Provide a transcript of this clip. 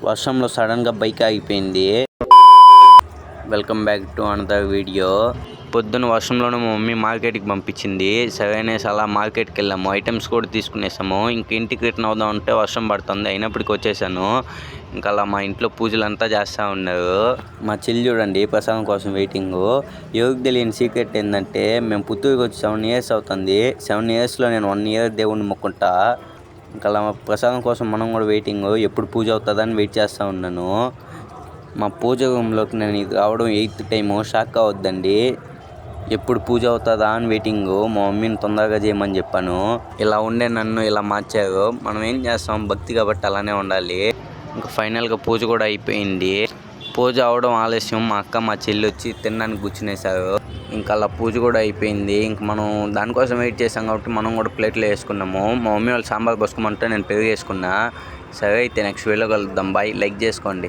వర్షంలో సడన్గా బైక్ ఆగిపోయింది. Welcome back to another video. పొద్దున్న వర్షంలోనే మా మమ్మీ మార్కెట్కి పంపించింది. సరైనసి అలా మార్కెట్కి వెళ్ళాము. ఐటమ్స్ కూడా తీసుకునేసాము. ఇంక ఇంటికి రిటర్న్ అవుదాం అంటే వర్షం పడుతుంది. అయినప్పటికీ వచ్చేసాను. ఇంకా అలా మా ఇంట్లో పూజలంతా చేస్తూ ఉన్నారు. మా చెల్లి చూడండి ప్రసాదం కోసం వెయిటింగ్. ఎవరికి తెలియని సీక్రెట్ ఏంటంటే మేము పుత్తూరుకి వచ్చి 7 years అవుతుంది. 7 yearsలో నేను 1 year దేవుణ్ణి మొక్కుంటా. ఇంకా అలా ప్రసాదం కోసం మనం కూడా వెయిటింగ్. ఎప్పుడు పూజ అవుతుందని వెయిట్ చేస్తూ ఉన్నాను. మా పూజ రూమ్లోకి నేను ఇది రావడం 8th time. షాక్ అవ్వద్దండి. ఎప్పుడు పూజ అవుతుందా అని వెయిటింగ్. మా మమ్మీని తొందరగా చేయమని చెప్పాను. ఇలా ఉండే నన్ను ఇలా మార్చారు. మనం ఏం చేస్తాం, భక్తి కాబట్టి అలానే ఉండాలి. ఇంకా ఫైనల్గా పూజ కూడా అయిపోయింది. పూజ అవడం ఆలస్యం. మా అక్క మా చెల్లి వచ్చి తినడానికి కూర్చునేసారు. ఇంకా అలా పూజ కూడా అయిపోయింది. ఇంక మనం దానికోసం వెయిట్ చేసాం కాబట్టి మనం కూడా ప్లేట్లో వేసుకున్నాము. మా మమ్మీ వాళ్ళు సాంబార్ పోసుకోమంటే నేను పెరుగు వేసుకున్నా. సరే అయితే నెక్స్ట్ వీడియోలో కలుద్దాం. బాయ్. లైక్ చేసుకోండి.